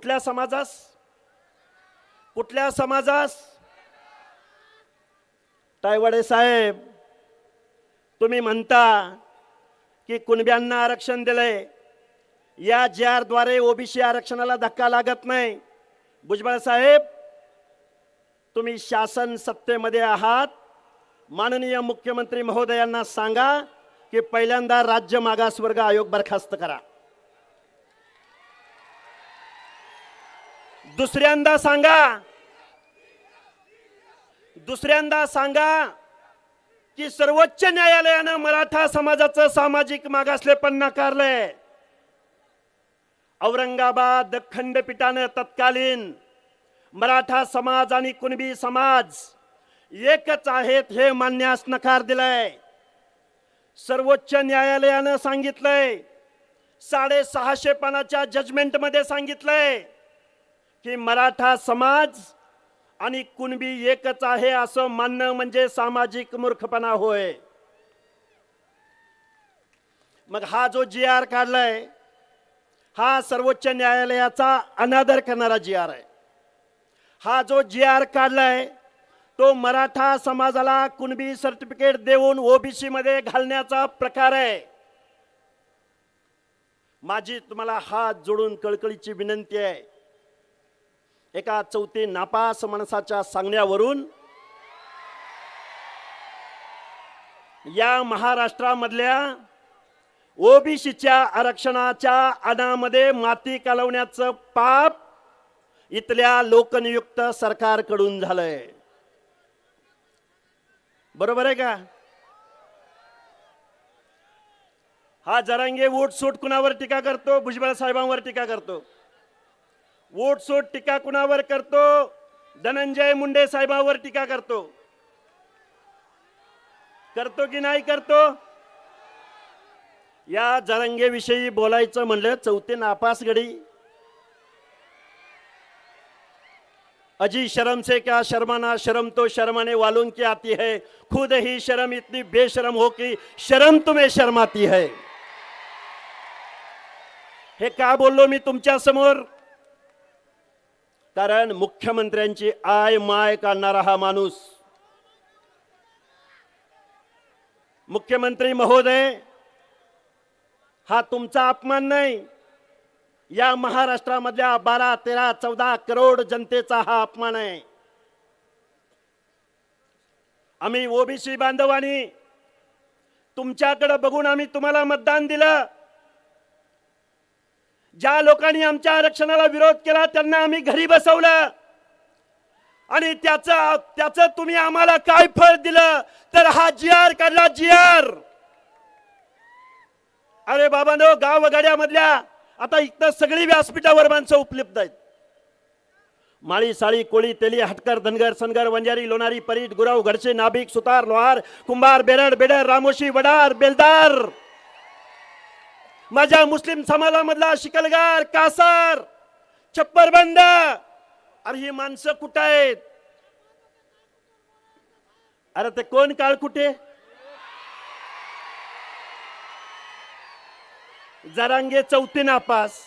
कुठल्या समाजास? कुठल्या समाजास? तायवाडे साहेब, तुम्ही म्हणता की कुणब्यांना आरक्षण दिलंय, या JR द्वारे ओबीसी आरक्षणाला धक्का लागत नाही. भुजबळ साहेब, तुम्ही शासन सत्तेमध्ये आहात, माननीय मुख्यमंत्री महोदयांना सांगा की पहिल्यांदा राज्य मागासवर्ग आयोग बरखास्त करा. दुसऱ्यांदा सांगा की सर्वोच्च न्यायालयाने मराठा समाजाचं सामाजिक मागासलेपण नाकारलंय. औरंगाबाद खंडपीठाने तत्कालीन मराठा समाज आणि कुणबी समाज एकच आहेत हे मानण्यास नकार दिलाय. सर्वोच्च न्यायालयाने सांगितलंय, 650 पानाच्या जजमेंट मध्ये सांगितलंय की मराठा समाज आणि कुणबी एकच आहे असं मानणं म्हणजे सामाजिक मूर्खपणा होय. मग हा जो JR काढलाय, हा सर्वोच्च न्यायालयाचा अनादर करणारा JR आहे. हा जो JR काढलाय तो मराठा समाजाला कुणबी सर्टिफिकेट देऊन ओबीसी मध्ये घालण्याचा प्रकार आहे. माझी तुम्हाला हात जोडून कळकळीची विनंती आहे, एका चौथी नापास माणसाच्या सांगण्यावरून या महाराष्ट्रामधल्या ओबीसीच्या आरक्षणाच्या अनामध्ये माती कालवण्याचं पाप इथल्या लोकनियुक्त सरकारकडून झालंय. बरोबर आहे का? हा जरांगे वोटसूट कुणावर टीका करतो? भुजबळ साहेबांवर टीका करतो. वोटसूट टीका कुणावर करतो? धनंजय मुंडे साहेबांवर टीका करतो. करतो की नाही करतो? या जरांगे विषयी बोलायचं म्हणलं, चौथे नापास गडी. अजी शर्म से क्या शर्माना, शर्म तो शर्माने वालों की आती है, खुद ही शर्म इतनी बेशरम हो कि शर्म तुम्हें शर्माती है. हे का बोललो मी तुमच्या समोर? कारण मुख्यमंत्र्यांची आय माय काढणारा हा माणूस, मुख्यमंत्री महोदय, हा तुमचा अपमान नाही, या महाराष्ट्रामधल्या 12, 13, 14 करोड जनतेचा हा अपमान आहे. आम्ही ओबीसी बांधवांनी तुमच्याकडे बघून आम्ही तुम्हाला मतदान दिलं. ज्या लोकांनी आमच्या आरक्षणाला विरोध केला त्यांना आम्ही घरी बसवलं आणि त्याचं तुम्ही आम्हाला काय फळ दिलं? तर हा JR काढला, JR. अरे बाबांनो, गावगाड्यामधल्या आता इथं सगळी व्यासपीठावर माणसं उपलब्ध आहेत. माळी, साळी, कोळी, तेली, हटकर, धनगर, सनगर, वंजारी, लोणारी, परीट, गुराव, घडसे, नाभिक, सुतार, लोहार, कुंभार, बेरड, बेडर, रामोशी, वडार, बेलदार, माझ्या मुस्लिम समाजामधला शिकलगार, कासार, छप्परबंद. अरे ही माणसं कुठं आहेत? अरे ते कोण काळ कुठे? जरांगे चौथी नापास,